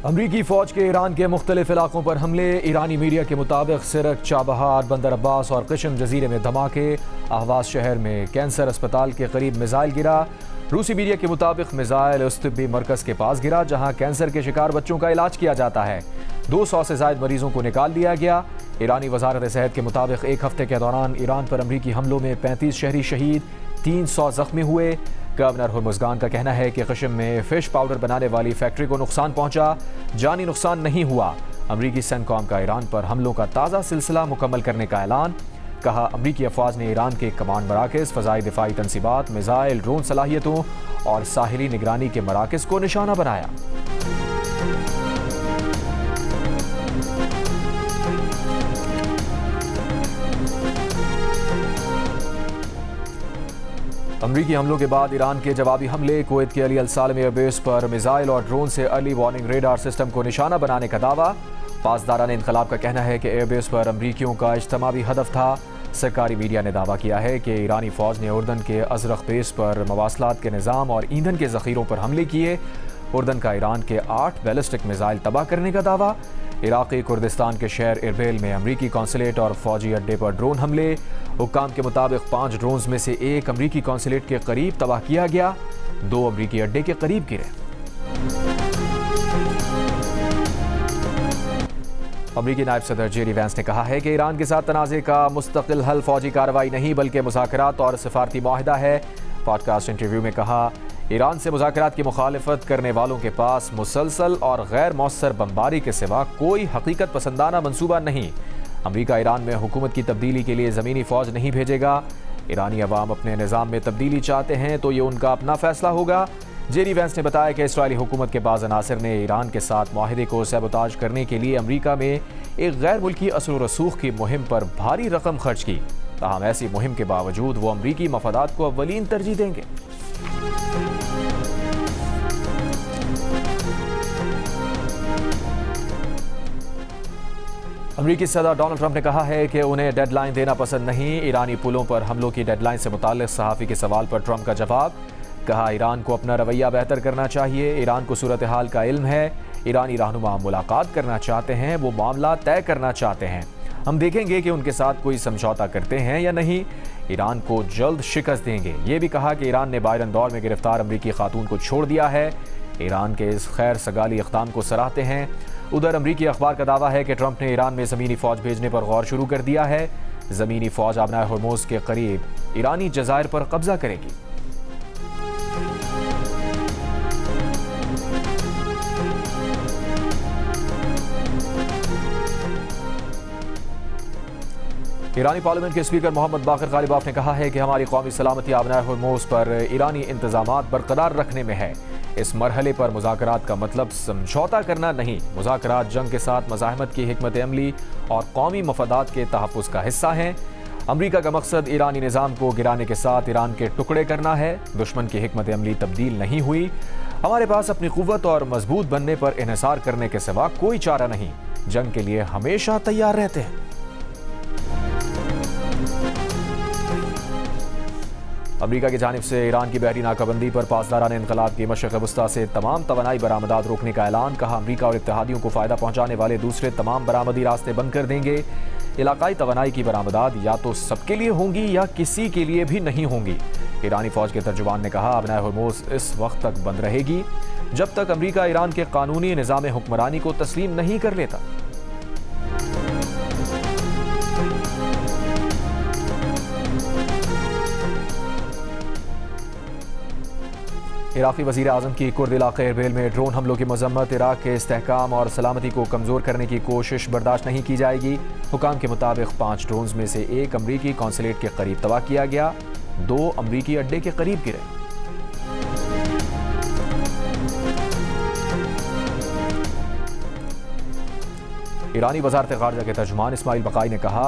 अमरीकी फ़ौज के ईरान के मुख्तलिफ इलाकों पर हमले। ईरानी मीडिया के मुताबिक सिरक, चाबहार, बंदर अब्बास और किशम जजीरे में धमाके। अहवाज शहर में कैंसर अस्पताल के करीब मिसाइल गिरा। रूसी मीडिया के मुताबिक मिसाइल उस तिब्बी मरकज़ के पास गिरा जहां कैंसर के शिकार बच्चों का इलाज किया जाता है। 200 से ज़ायद मरीजों को निकाल लिया गया। ईरानी वजारत सेहत के मुताबिक एक हफ्ते के दौरान ईरान पर अमरीकी हमलों में 35 शहरी शहीद, 300 जख्मी हुए। गवर्नर हुर्मुज़गान का कहना है कि किशम में फिश पाउडर बनाने वाली फैक्ट्री को नुकसान पहुंचा, जानी नुकसान नहीं हुआ। अमरीकी सेंटकॉम का ईरान पर हमलों का ताज़ा सिलसिला मुकम्मल करने का ऐलान। कहा, अमरीकी अफवाज ने ईरान के कमांड मराकज़, फ़ज़ाई दिफाई तनसीबात, मिसाइल, ड्रोन सलाहियतों और साहिली निगरानी के मराकज़ को निशाना बनाया। अमरीकी हमलों के बाद ईरान के जवाबी हमले। कुवैत के अली अल सालेम एयरबेस पर मिसाइल और ड्रोन से अर्ली वार्निंग रेडार सिस्टम को निशाना बनाने का दावा। पासदारान इनकलाब का कहना है कि एयरबेस पर अमरीकियों का इज्तमाही हदफ था। सरकारी मीडिया ने दावा किया है कि ईरानी फ़ौज ने उर्दन के अज़रक़ बेस पर मवासलात के निज़ाम और ईंधन के ज़ख़ीरों पर हमले किए। उर्दन का ईरान के 8 बैलिस्टिक मिसाइल तबाह करने का दावा। इराक़ी कुर्दिस्तान के शहर इरबिल में अमरीकी कौंसलेट और फ़ौजी अड्डे पर ड्रोन हमले। हुक्काम के मुताबिक 5 ड्रोन्स में से एक अमरीकी कौंसलेट के करीब तबाह किया गया, 2 अमरीकी अड्डे के करीब गिरे। अमरीकी नायब सदर जेडी वैंस ने कहा है कि ईरान के साथ तनाज़े का मुस्तकिल हल फ़ौजी कार्रवाई नहीं बल्कि मुज़ाकरात और सिफारती मुआहिदा है। पॉडकास्ट इंटरव्यू में कहा, ईरान से मुज़ाकरात की मुखालिफत करने वालों के पास मुसलसल और गैर मौसर बमबारी के सिवा कोई हकीकत पसंदाना मंसूबा नहीं। अमरीका ईरान में हुकूमत की तब्दीली के लिए ज़मीनी फ़ौज नहीं भेजेगा। ईरानी अवाम अपने निज़ाम में तब्दीली चाहते हैं तो ये उनका अपना फ़ैसला होगा। जेडी वैंस ने बताया कि इसराइली हुकूमत के बाज़ अनासिर ने ईरान के साथ मुआहिदे को सबोताज करने के लिए अमरीका में एक गैर मुल्की असर व रसूख की मुहिम पर भारी रकम खर्च की। ताहम ऐसी मुहिम के बावजूद वो अमरीकी मफादात को अव्वलीन तरजीह देंगे। अमरीकी सदर डोनाल्ड ट्रंप ने कहा है कि उन्हें डेडलाइन देना पसंद नहीं। ईरानी पुलों पर हमलों की डेडलाइन से मुताल्लिक़ सहाफ़ी के सवाल पर ट्रंप का जवाब। कहा, ईरान को अपना रवैया बेहतर करना चाहिए। ईरान को सूरत हाल का इल्म है। ईरानी रहनुमा मुलाकात करना चाहते हैं, वो मामला तय करना चाहते हैं। हम देखेंगे कि उनके साथ कोई समझौता करते हैं या नहीं। ईरान को जल्द शिकस्त देंगे। ये भी कहा कि ईरान ने बायरन दौर में गिरफ्तार अमरीकी खातून को छोड़ दिया है। ईरान के इस खैर सगाली इक़दाम को सराहते हैं। उधर अमरीकी अखबार का दावा है कि ट्रंप ने ईरान में ज़मीनी फ़ौज भेजने पर गौर शुरू कर दिया है। ज़मीनी फ़ौज आबनाए हर्मुज़ के करीब ईरानी जज़ायर पर कब्जा करेगी। ईरानी पार्लियामेंट के स्पीकर मोहम्मद बाक़िर ग़ालिबाफ ने कहा है कि हमारी कौमी सलामती आबनाए हर्मुज़ पर ईरानी इंतज़ामात बरकरार रखने में है। इस मरहले पर मुज़ाकरात का मतलब समझौता करना नहीं। मुज़ाकरात जंग के साथ मज़ाहमत की हिकमत अमली और कौमी मफादात के तहफ़्फ़ुज़ का हिस्सा हैं। अमरीका का मकसद ईरानी निज़ाम को गिराने के साथ ईरान के टुकड़े करना है। दुश्मन की हिकमत अमली तब्दील नहीं हुई। हमारे पास अपनी क़ुव्वत और मजबूत बनने पर इन्हिसार करने के सिवा कोई चारा नहीं। जंग के लिए हमेशा तैयार रहते हैं। अमरीका की जानिब से ईरान की बहरी नाकाबंदी पर पासदारान इनकलाब की मशरिक़ वस्ता से तमाम तवानाई बरामदात रोकने का ऐलान। कहा, अमरीका और इत्तेहादियों को फ़ायदा पहुँचाने वाले दूसरे तमाम बरामदी रास्ते बंद कर देंगे। इलाकाई तवानाई की बरामदात या तो सबके लिए होंगी या किसी के लिए भी नहीं होंगी। ईरानी फ़ौज के तर्जुमान ने कहा, आबनाए हर्मुज़ इस वक्त तक बंद रहेगी जब तक अमरीका ईरान के कानूनी निज़ाम हुक्मरानी को तस्लीम नहीं कर लेता। इराक़ी वज़ीर आज़म की कुर्द इलाक़े इरबिल में ड्रोन हमलों की मज़म्मत। इराक़ के इस्तेहकाम और सलामती को कमज़ोर करने की कोशिश बर्दाश्त नहीं की जाएगी। हुकाम के मुताबिक 5 ड्रोन्स में से एक अमरीकी कौंसलेट के करीब तबाह किया गया, 2 अमरीकी अड्डे के करीब गिरे। ईरानी वज़ारत ख़ारजा के तर्जुमान इस्माइल बक़ाई ने कहा,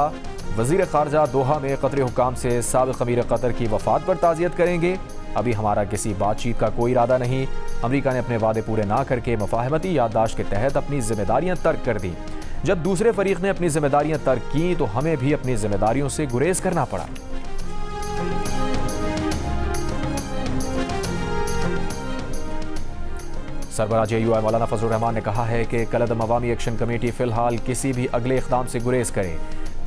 वज़ीर ख़ारजा दोहा में क़तरी हुकाम से साबिक़ अमीर क़तर की वफ़ात पर ताज़ियत करेंगे। अभी हमारा किसी बातचीत का कोई इरादा नहीं। अमरीका ने अपने वादे पूरे ना करके मुफ़ाहमती याददाश्त के तहत अपनी जिम्मेदारियां तर्क कर दी। जब दूसरे फरीक ने अपनी जिम्मेदारियां तर्क की तो हमें भी अपनी जिम्मेदारियों से गुरेज करना पड़ा। सरबराह JUI मौलाना फजलुर रहमान ने कहा है कि कलअदम अवामी एक्शन कमेटी फ़िलहाल किसी भी अगले इक़दाम से गुरेज करे,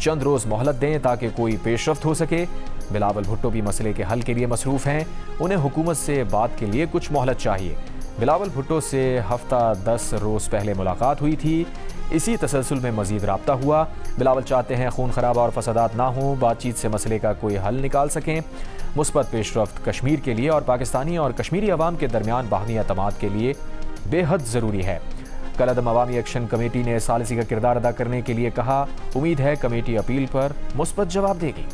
चंद रोज़ मोहलत दें ताकि कोई पेशरफ्त हो सके। बिलावल भुट्टो भी मसले के हल के लिए मसरूफ़ हैं, उन्हें हुकूमत से बात के लिए कुछ मोहलत चाहिए। बिलावल भुट्टो से हफ्ता 10 रोज़ पहले मुलाकात हुई थी, इसी तसलसल में मज़ीद राब्ता हुआ। बिलावल चाहते हैं खून खराबा और फसादात ना हों, बातचीत से मसले का कोई हल निकाल सकें। मुस्बत पेशरफ्त कश्मीर के लिए और पाकिस्तानी और कश्मीरी अवाम के दरमियान बाहमी एतमाद के लिए बेहद ज़रूरी है। कलअदम अवामी एक्शन कमेटी ने सालिसी का किरदार अदा करने के लिए कहा। उम्मीद है कमेटी अपील पर मुस्बत जवाब देगी।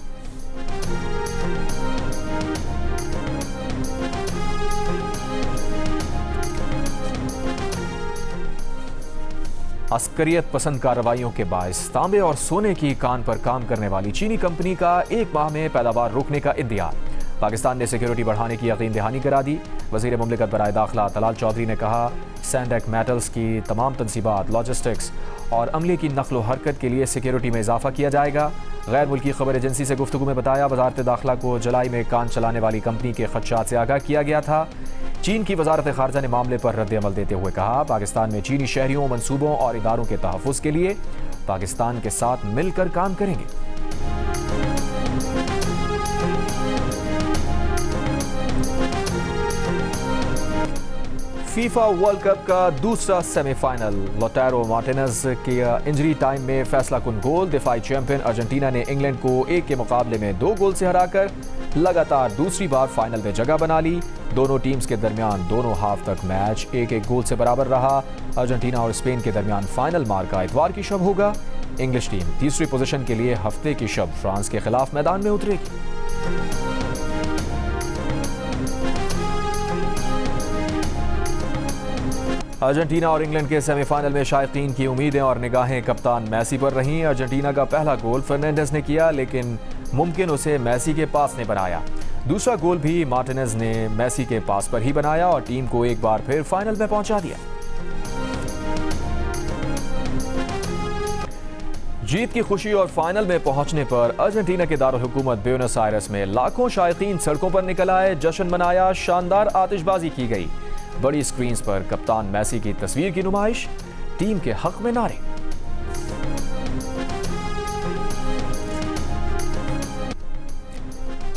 अस्करियत पसंद कार्रवाइयों के बायस तांबे और सोने की कान पर काम करने वाली चीनी कंपनी का एक माह में पैदावार रोकने का इंतजार। पाकिस्तान ने सिक्योरिटी बढ़ाने की यकीन दहानी करा दी। वज़ीर मुमलिकत बराए दाखिला तलाल चौधरी ने कहा, सैंडक मेटल्स की तमाम तनसीबात, लॉजिस्टिक्स और अमले की नकलो हरकत के लिए सिक्योरिटी में इजाफा किया जाएगा। गैर मुल्की खबर एजेंसी से गुफ्तगू में बताया, वजारत दाखिला को जुलाई में कान चलाने वाली कंपनी के खदशात से आगाह किया गया था। चीन की वजारत खारजा ने मामले पर रद्द-ए-अमल देते हुए कहा, पाकिस्तान में चीनी शहरियों, मनसूबों और इदारों के तहफ़्फ़ुज़ के लिए पाकिस्तान के साथ मिलकर काम करेंगे। फीफा वर्ल्ड कप का दूसरा सेमीफाइनल, लोटारो मार्टिनेज के इंजरी टाइम में फैसला कुन गोल। दिफाई चैंपियन अर्जेंटीना ने इंग्लैंड को 1 के मुकाबले में 2 गोल से हराकर लगातार दूसरी बार फाइनल में जगह बना ली। दोनों टीम्स के दरमियान दोनों हाफ तक मैच 1-1 गोल से बराबर रहा। अर्जेंटीना और स्पेन के दरमियान फाइनल मार्का इतवार की शब होगा। इंग्लिश टीम तीसरी पोजीशन के लिए हफ्ते की शब फ्रांस के खिलाफ मैदान में उतरेगी। अर्जेंटीना और इंग्लैंड के सेमीफाइनल में शायकीन की उम्मीदें और निगाहें कप्तान मैसी पर रहीं। अर्जेंटीना का पहला गोल फर्नांडिस ने किया, लेकिन मुमकिन उसे मैसी के पास ने बनाया। दूसरा गोल भी मार्टिनेज ने मैसी के पास पर ही बनाया और टीम को एक बार फिर फाइनल में पहुंचा दिया। जीत की खुशी और फाइनल में पहुंचने पर अर्जेंटीना के दारुल हुकूमत ब्यूनस आयर्स में लाखों शायकीन सड़कों पर निकल आए, जश्न मनाया, शानदार आतिशबाजी की गई। बड़ी स्क्रीन्स पर कप्तान मैसी की तस्वीर की नुमाइश, टीम के हक में नारे।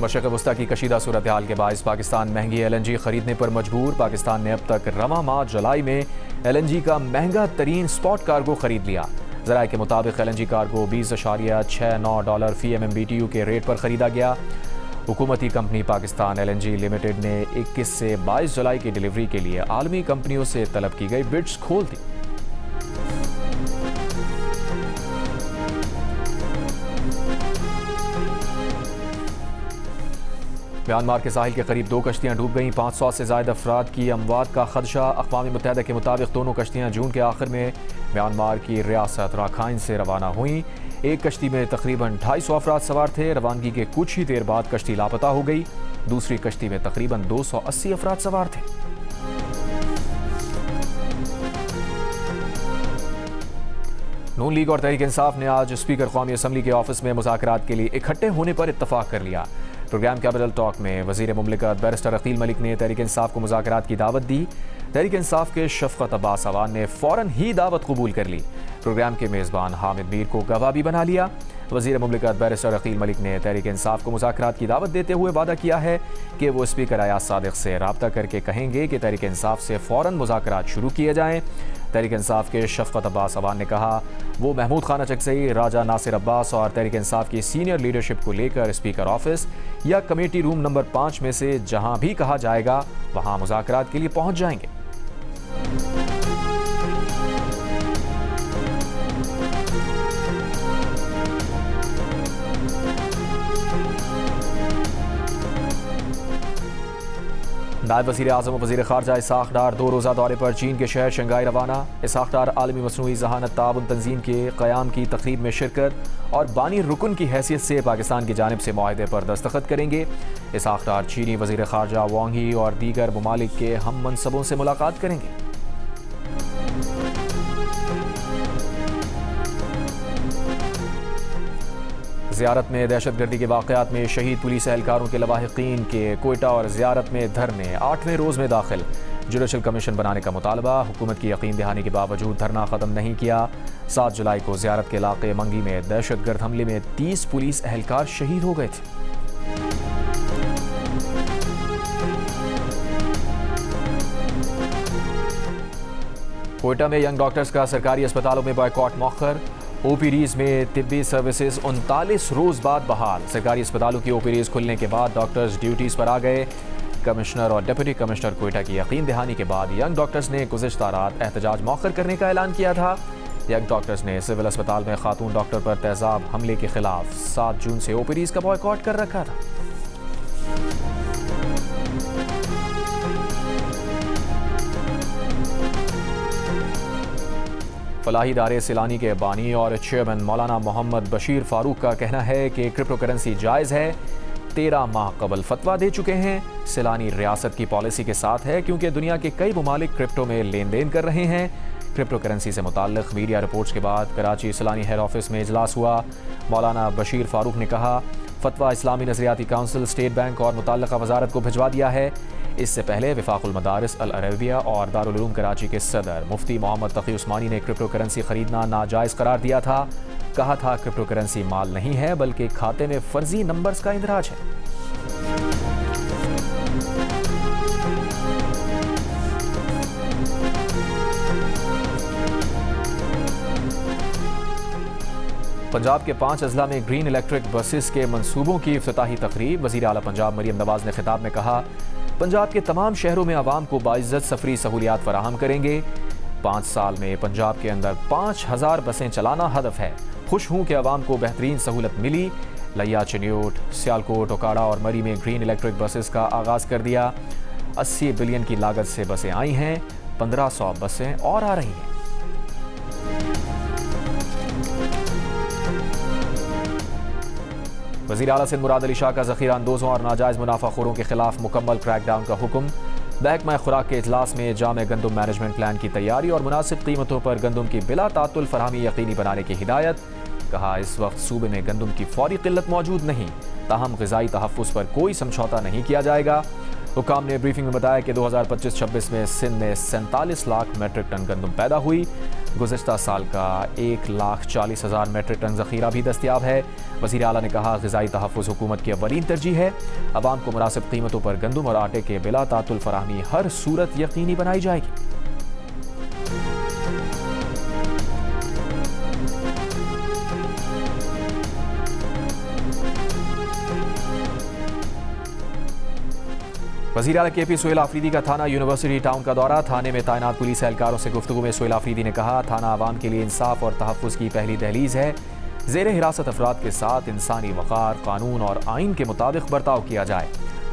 मशरक़ वस्ता की कशीदा सूरत हाल के बायस पाकिस्तान महंगी LNG खरीदने पर मजबूर। पाकिस्तान ने अब तक रवां माह जुलाई में LNG का महंगा तरीन स्पॉट कार्गो खरीद लिया। ज़राए के मुताबिक LNG कार्गो $20.69 फी MMBTU के रेट पर खरीदा गया। हुकूमती कंपनी पाकिस्तान LNG लिमिटेड ने 21 से 22 जुलाई की डिलीवरी के लिए आलमी कंपनियों से तलब की गई बिड्स खोल दी। म्यांमार के साहिल के करीब 2 कश्तियां डूब गईं, 500 से ज़ायद अफराद की अमवात का खदशा। अक़वाम मुत्तहिदा के मुताबिक दोनों कश्तियां जून के आखिर में म्यांमार की रियासत राखाइन से रवाना हुई। एक कश्ती में तकरीबन 250 अफराद सवार थे। रवानगी के कुछ ही देर बाद कश्ती लापता हो गई। दूसरी कश्ती में तकरीबन 280 अफराद सवार थे। नून लीग और तहरीक इंसाफ ने आज स्पीकर कौमी असम्बली के ऑफिस में मुज़ाकरात के लिए इकट्ठे होने पर इत्तफाक कर लिया। प्रोग्राम कैपिटल टॉक में वज़ीर मुमलिकत बैरिस्टर अकील मलिक ने तहरीक इंसाफ को मुज़ाकरात की दावत दी। तहरीक इंसाफ के शफ़क़त अब्बास अवान ने फ़ौरन ही दावत कबूल कर ली। प्रोग्राम के मेज़बान हामिद मीर को गवाह भी बना लिया। वज़ीर मुमलिकत बैरिस्टर अकील मलिक ने तहरीक इंसाफ को मुज़ाकरात की दावत देते हुए वादा किया है कि वो स्पीकर अयाज सादिक से रब्ता करके कहेंगे कि तहरीक इंसाफ से फ़ौरन मुज़ाकरात शुरू किए जाएँ। तहरीक इंसाफ के शफ़क़त अब्बास अवान ने कहा, वो महमूद खान चकज़ई, राजा नासिर अब्बास और तहरीक इंसाफ की सीनियर लीडरशिप को लेकर स्पीकर ऑफिस या कमेटी रूम नंबर 5 में से जहां भी कहा जाएगा वहां मुज़ाकरात के लिए पहुंच जाएंगे। नायब वज़ीर आज़म और वज़ीर ख़ारजा इसहाक़ डार 2 रोज़ा दौरे पर चीन के शहर शंघाई रवाना। इसहाक़ डार आलमी मसनूई ज़हानत ताउन तंजीम के क़याम की तक़रीब में शिरकत और बानी रुकन की हैसियत से पाकिस्तान की जानिब से मुआहदे पर दस्तखत करेंगे। इसहाक़ डार चीनी वज़ीर ख़ारजा वांग ही और दीगर ममालिक के हम मनसबों से मुलाकात करेंगे। ज़ियारत में दहशतगर्दी के वाक़यात में शहीद पुलिस एहलकारों के लवाहिकीन के कोयटा और ज़ियारत में धरने 8वें रोज़ में दाखिल। जुडिशल कमीशन बनाने का मुतालबा, हुकूमत की यकीन दहानी के बावजूद धरना ख़त्म नहीं किया। 7 जुलाई को ज़ियारत के इलाके मंगी में दहशतगर्द हमले में 30 पुलिस एहलकार शहीद हो गए थे। कोयटा में यंग डॉक्टर्स का सरकारी अस्पतालों में बॉयकॉट मौखर। ओपीडीज में तिब्बी सर्विसेज 39 रोज बाद बहाल। सरकारी अस्पतालों की ओपीडीज खुलने के बाद डॉक्टर्स ड्यूटीज पर आ गए। कमिश्नर और डिप्टी कमिश्नर कोयटा की यकीन दहानी के बाद यंग डॉक्टर्स ने गुज़िश्ता रात एहतजाज मौखर करने का ऐलान किया था। यंग डॉक्टर्स ने सिविल अस्पताल में खातून डॉक्टर पर तेजाब हमले के खिलाफ 7 जून से ओपीडीज का बॉयकॉट कर रखा था। फलाही इदारे सिलानी के बानी और चेयरमैन मौलाना मोहम्मद बशीर फारूक का कहना है कि क्रिप्टो करेंसी जायज़ है। 13 माह कबल फतवा दे चुके हैं। सिलानी रियासत की पॉलिसी के साथ है क्योंकि दुनिया के कई ममालिक क्रिप्टो में लेन देन कर रहे हैं। क्रिप्टो करेंसी से मुताल्लिक़ मीडिया रिपोर्ट्स के बाद कराची सिलानी हेड ऑफिस में इजलास हुआ। मौलाना बशीर फारूक ने कहा, फतवा इस्लामी नज़रियाती काउंसिल, स्टेट बैंक और मुतल्लिक़ा वजारत को भिजवा दिया है। इससे पहले वफाकुल मदारिस अल अरबिया और दारुल उलूम कराची के सदर मुफ्ती मोहम्मद तकी उस्मानी ने क्रिप्टो करेंसी खरीदना नाजायज़ करार दिया था। कहा था क्रिप्टो करेंसी माल नहीं है बल्कि खाते में फर्जी नंबर्स का इंदराज है। पंजाब के 5 अजला में ग्रीन इलेक्ट्रिक बसेस के मंसूबों की इफ्तिताही तकरीब। वज़ीर आला पंजाब मरियम नवाज ने खिताब में कहा, पंजाब के तमाम शहरों में आवाम को बाइज्जत सफरी सहूलियात फराहम करेंगे। 5 साल में पंजाब के अंदर 5000 बसें चलाना हदफ है। खुश हूँ कि आवाम को बेहतरीन सहूलत मिली। लिया, चिन्योट, सियालकोट, ओकाड़ा और मरी में ग्रीन इलेक्ट्रिक बसेस का आगाज़ कर दिया। 80 बिलियन की लागत से बसें आई हैं। 1500 बसें और आ रही हैं। वज़ीर आला सिंध मुराद अली शाह का ज़ख़ीरा अंदोज़ों और नाजायज़ मुनाफाखोरों के खिलाफ मुकम्मल क्रैकडाउन का हुक्म। महकमा खुराक के इजलास में जामे गंदम मैनेजमेंट प्लान की तैयारी और मुनासिब कीमतों पर गंदम की बिला तातुल फरहमी यकीनी बनाने की हिदायत। कहा, इस वक्त सूबे में गंदम की फौरी किल्लत मौजूद नहीं, ताहम ग़िज़ाई तहफ़्फ़ुज़ पर कोई समझौता नहीं किया जाएगा। हुकाम ने ब्रीफिंग में बताया कि 2025-26 में सिंध में 47 लाख मेट्रिक टन गंदम पैदा हुई। गुज़िश्ता साल का 1,40,000 मेट्रिक टन ज़ख़ीरा भी दस्तियाब है। वज़ीर आला ने कहा, ग़िज़ाई तहफ़्फ़ुज़ हुकूमत की अव्वलीन तरजीह है। आवाम को मुनासिब कीमतों पर गंदम और आटे के बिला तातुल फराहमी हर सूरत यकीनी बनाई जाएगी। वज़ीर आला KP सोहेल आफरीदी का थाना यूनिवर्सिटी टाउन का दौरा। थाने में तैनात पुलिस एहलकारों से गुफ्तगू में सोहेल आफरीदी ने कहा, थाना आवाम के लिए इंसाफ और तहफ़्फ़ुज़ की पहली दहलीज़ है। ज़ेर हिरासत अफराद के साथ इंसानी वक़ार, कानून और आइन के मुताबिक बर्ताव किया जाए।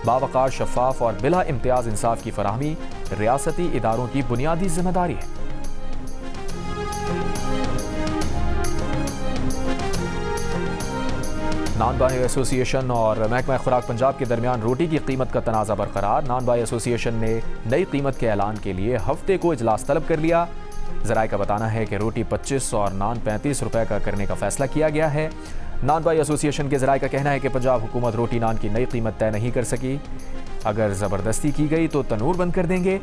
बावक़ार, शफ़ाफ और बिला इम्तियाज़ इंसाफ की फराहमी रियासती इदारों की बुनियादी जिम्मेदारी है। नान बाई एसोसिएशन और महकमा खुराक पंजाब के दरमियान रोटी की कीमत का तनाज़ा बरकरार। नान बाई एसोसिएशन ने नई कीमत के ऐलान के लिए हफ्ते को इजलास तलब कर लिया। ज़राए का बताना है कि रोटी 25 और नान 35 रुपए का करने का फैसला किया गया है। नान बाई एसोसिएशन के ज़राए का कहना है कि पंजाब हुकूमत रोटी नान की नई कीमत तय नहीं कर सकी। अगर ज़बरदस्ती की गई तो तनूर बंद कर देंगे।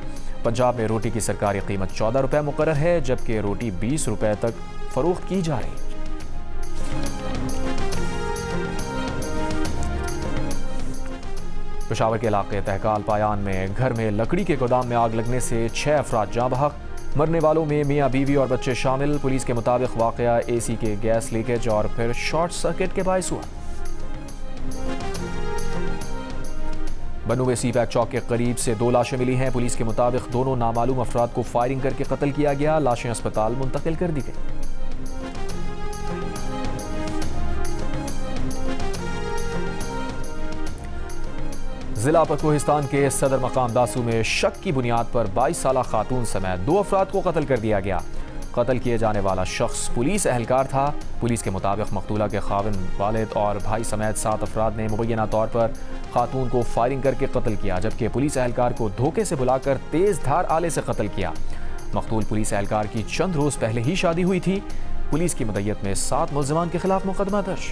पंजाब में रोटी की सरकारी कीमत 14 रुपए मुकर्रर है, जबकि रोटी 20 रुपए तक फ़रोख्त की जा रही है। पेशावर के इलाके तहकाल पायान में घर में लकड़ी के गोदाम में आग लगने से 6 अफराद जाँ बहक। मरने वालों में मियाँ बीवी और बच्चे शामिल। पुलिस के मुताबिक वाक़या AC के गैस लीकेज और फिर शॉर्ट सर्किट के बायस हुआ। बनू में सी पैक चौक के करीब से 2 लाशें मिली हैं। पुलिस के मुताबिक दोनों नामालूम अफराद को फायरिंग करके कत्ल किया गया। लाशें अस्पताल मुंतकिल कर दी गई। जिला पकोहिस्तान के सदर मकाम दासू में शक की बुनियाद पर 22 साला खातून समेत 2 अफराद को कत्ल कर दिया गया। कत्ल किए जाने वाला शख्स पुलिस एहलकार था। पुलिस के मुताबिक मकतूला के खाविन, वालिद और भाई समेत 7 अफराद ने मुबैना तौर पर खातून को फायरिंग करके कत्ल किया, जबकि पुलिस एहलकार को धोखे से बुलाकर तेज धार आले से कत्ल किया। मकतूल पुलिस एहलकार की चंद रोज पहले ही शादी हुई थी। पुलिस की मदयत में 7 मुल्ज़िमान के खिलाफ मुकदमा दर्ज।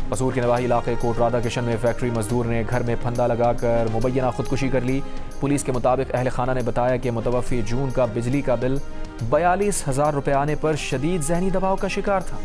कसूर के नवाही इलाके कोट राधा किशन में फैक्ट्री मजदूर ने घर में फंदा लगाकर मुबैना खुदकुशी कर ली। पुलिस के मुताबिक अहल खाना ने बताया कि मुतवफ़ी जून का बिजली का बिल 42,000 रुपये आने पर शदीद जहनी दबाव का शिकार था।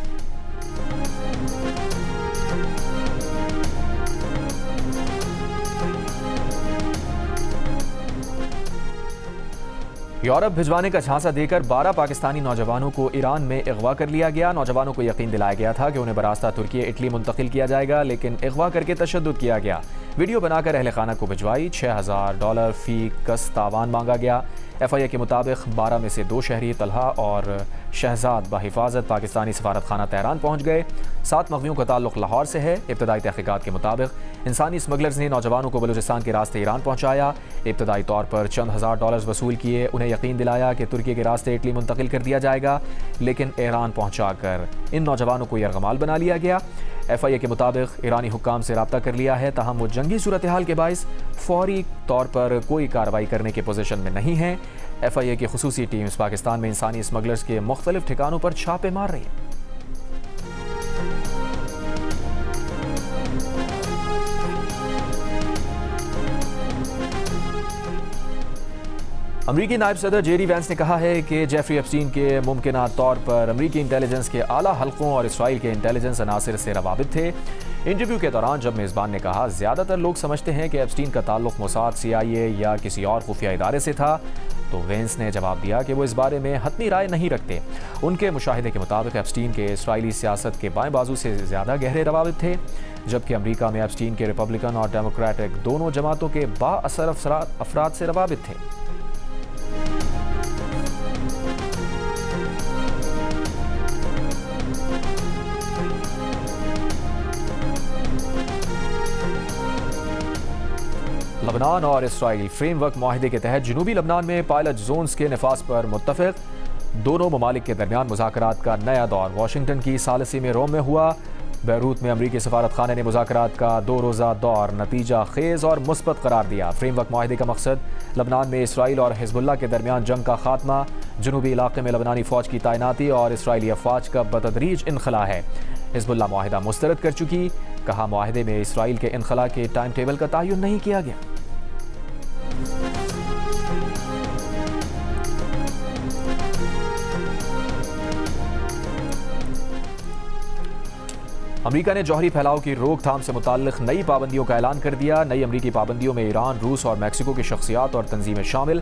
यूरोप भिजवाने का झांसा देकर 12 पाकिस्तानी नौजवानों को ईरान में अगवा कर लिया गया। नौजवानों को यकीन दिलाया गया था कि उन्हें बरास्ता तुर्की इटली मुंतकिल किया जाएगा, लेकिन अगवा करके तशद्दुद किया गया। वीडियो बनाकर अहल खाना को भिजवाई। $6,000 फी कस तावान मांगा गया। FIA के मुताबिक 12 में से 2 शहरी तलहा और शहजाद बहिफाजत पाकिस्तानी सफारत खाना तेहरान पहुँच गए। 7 मग़वियों का ताल्लुक लाहौर से है। इब्तदाई तहक़ीक़ात के मुताबिक इंसानी स्मगलर्स ने नौजवानों को बलूचिस्तान के रास्ते ईरान पहुँचाया। इब्तदाई तौर पर चंद हज़ार डॉलर्स वसूल किए। उन्हें यकीन दिलाया कि तुर्की के रास्ते इटली मुंतकिल कर दिया जाएगा, लेकिन ईरान पहुँचाकर इन नौजवानों को यरगमाल बना लिया गया। FIA के मुताबिक ईरानी हुक्काम से रब्ता कर लिया है, ताहम वो जंगी सूरत हाल के बाइस फौरी तौर पर कोई कार्रवाई करने की पोजीशन में नहीं है। FIA की खुसूसी टीम्स पाकिस्तान में इंसानी स्मगलर्स के मुख्तलिफ ठिकानों पर छापे मार रही है। अमरीकी नायब सदर जेडी वैंस ने कहा है कि जेफरी एप्स्टीन के मुमकिना तौर पर अमरीकी इंटेलिजेंस के आला हल्कों और इसराइल के इंटेलिजेंस अनासिर से रवाबित थे। इंटरव्यू के दौरान जब मेज़बान ने कहा, ज़्यादातर लोग समझते हैं कि एप्स्टीन का ताल्लुक मोसाद, CIA या किसी और खुफिया इदारे से था, तो वेंस ने जवाब दिया कि वो इस बारे में हतमी राय नहीं रखते। उनके मुशाहिदे के मुताबिक एप्स्टीन के इसराइली सियासत के बाएं बाजू से ज़्यादा गहरे रवाबित थे, जबकि अमरीका में एप्स्टीन के रिपब्लिकन और डेमोक्रेटिक दोनों जमातों के बाअसर अफराद से रवाबित थे। लबनान और इसराइल फ्रेमवर्क माहिदे के तहत जनूबी लबनान में पायलट जोन्स के नफाज पर मुत्तफिक। दोनों ममालिक के दरमियान मुज़ाकरात का नया दौर वाशिंगटन की सालसी में रोम में हुआ। बैरूत में अमरीकी सफारत खाने ने मुज़ाकरात का 2 रोज़ा दौर नतीजा खेज़ और मुस्बत करार दिया। फ्रेमवर्क माहिदे का मकसद लबनान में इसराइल और हिजबुल्लाह के दरमियान जंग का खात्मा, जनूबी इलाके में लबनानी फ़ौज की तैनाती और इसराइली अफवाज का बतदरीज इनखला है। हिजबुल्लाह माहिदा मुस्तरद कर चुकी, कहा माहिदे में इसराइल के इनखला के टाइम टेबल का तयन नहीं किया गया। अमरीका ने जौहरी फैलाव की रोकथाम से मुताल्लिक नई पाबंदियों का ऐलान कर दिया। नई अमरीकी पाबंदियों में ईरान, रूस और मैक्सिको की शख्सियात और तंजीमें शामिल।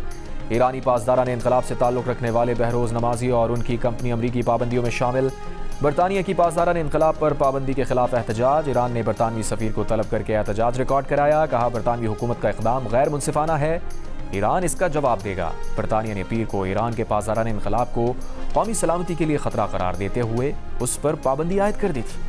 ईरानी पासदारान इनकलाब से ताल्लुक़ रखने वाले बहरोज़ नमाजी और उनकी कंपनी अमरीकी पाबंदियों में शामिल। बरतानिया की पासदारान इनकलाब पर पाबंदी के खिलाफ एहतजाज। ईरान ने बरतानवी सफ़ीर को तलब करके एहतजाज रिकॉर्ड कराया, कहा बरतानवी हुकूमत का इक़दाम गैर मुनसिफाना है, ईरान इसका जवाब देगा। बरतानिया ने पीर को ईरान के पासदारान इनकलाब को कौमी सलामती के लिए ख़तरा करार देते हुए उस पर पाबंदी आयद कर दी थी।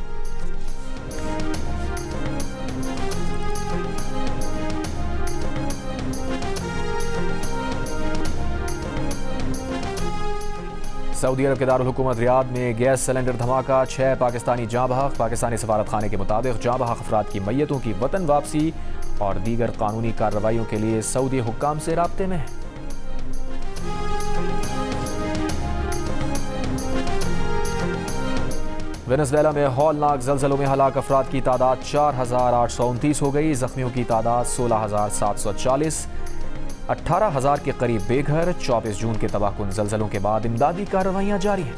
सऊदी अरब के दारुल हुकूमत रियाद में गैस सिलेंडर धमाका, 6 पाकिस्तानी जाँ बहक। पाकिस्तानी सफारत खाने के मुताबिक जाँ बहक अफराद की मैयतों की वतन वापसी और दीगर कानूनी कार्रवाइयों के लिए सऊदी हुक्काम से राब्ते में है। वेनेजुएला में हौलनाक ज़लज़लों में हलाक अफराद की तादाद 4,829 हो गई। जख्मियों की तादाद 16,740। 18,000 के करीब बेघर। 24 जून के तबाहकुन ज़लज़लों के बाद इमदादी कार्रवाइयां जारी हैं।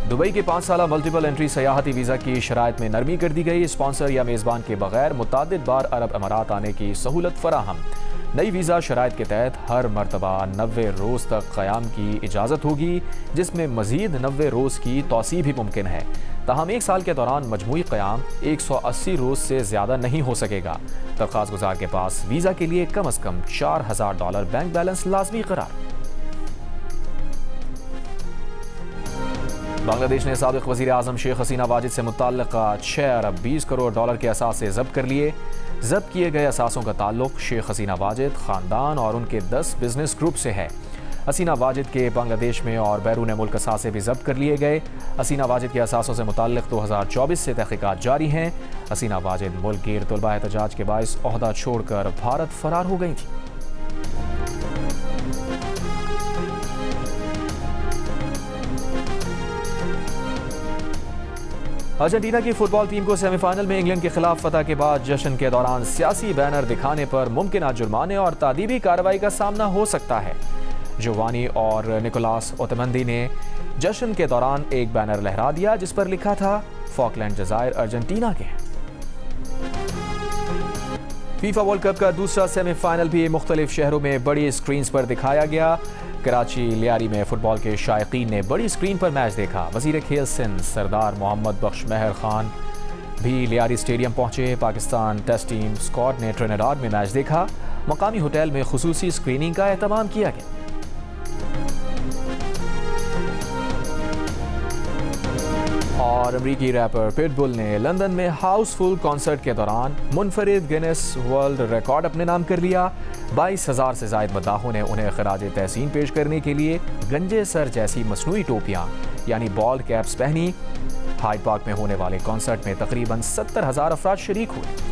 दुबई के 5 साला मल्टीपल एंट्री सयाहती वीज़ा की शराइत में नरमी कर दी गई। स्पॉन्सर या मेज़बान के बगैर मुतअद्दिद बार अरब अमारात आने की सहूलत फराहम। नई वीज़ा शराइत के तहत हर मरतबा 90 रोज़ तक क़याम की इजाज़त होगी, जिसमें मज़ीद 90 रोज़ की तौसी भी मुमकिन है। ताहम 1 साल के दौरान मजमूई क़याम 180 रोज़ से ज़्यादा नहीं हो सकेगा। दरख्वास्त गुजार के पास वीज़ा के लिए कम अज़ कम $4,000 बैंक बैलेंस लाजमी करार। बांग्लादेश ने साबिक़ वज़ीर आज़म शेख हसीना वाजिद से मुतल्लिक़ 6 अरब 20 करोड़ डॉलर के असासे ज़ब्त कर लिए। ज़ब्त किए गए असासों का ताल्लुक़ शेख हसीना वाजिद ख़ानदान और उनके 10 बिजनेस ग्रुप से है। हसीना वाजिद के बांग्लादेश में और बैरून मुल्क असासे भी ज़ब्त कर लिए गए। हसीना वाजिद के असासों से मुतल्लिक़ 2024 से तहक़ीक़ात जारी हैं। हसीना वाजिद मुल्क गिर तुलबा एहतजाज के बाइस ओहदा छोड़कर भारत फ़रार हो गई थी। अर्जेंटीना की फुटबॉल टीम को सेमीफाइनल में इंग्लैंड के खिलाफ फतह के बाद जश्न के दौरान सियासी बैनर दिखाने पर मुमकिन जुर्माने और तादीबी कार्रवाई का सामना हो सकता है। जोवानी और निकोलास ओतमंदी ने जश्न के दौरान एक बैनर लहरा दिया जिस पर लिखा था फॉकलैंड जज़ायर अर्जेंटीना के। फीफा वर्ल्ड कप का दूसरा सेमीफाइनल भी मुख्तलिफ शहरों में बड़ी स्क्रीन पर दिखाया गया। कराची लियारी में फुटबॉल के शायकीन ने बड़ी स्क्रीन पर मैच देखा। वज़ीर खेल सिंध सरदार मोहम्मद बख्श मेहर खान भी लियारी स्टेडियम पहुंचे। पाकिस्तान टेस्ट टीम स्क्वाड ने ट्रिनिडाद में मैच देखा। मकामी होटल में खुसूसी स्क्रीनिंग का एहतमाम किया गया। और अमरीकी रैपर पिटबुल ने लंदन में हाउसफुल कॉन्सर्ट के दौरान मुनफरिद गिनेस वर्ल्ड रिकॉर्ड अपने नाम कर लिया। 22,000 से ज़ायद मद्दाहों ने उन्हें खराज तहसीन पेश करने के लिए गंजे सर जैसी मसनूई टोपियाँ यानी बॉल कैप्स पहनी। हाइड पार्क में होने वाले कॉन्सर्ट में तकरीबन 70,000 अफराद शरीक हुए।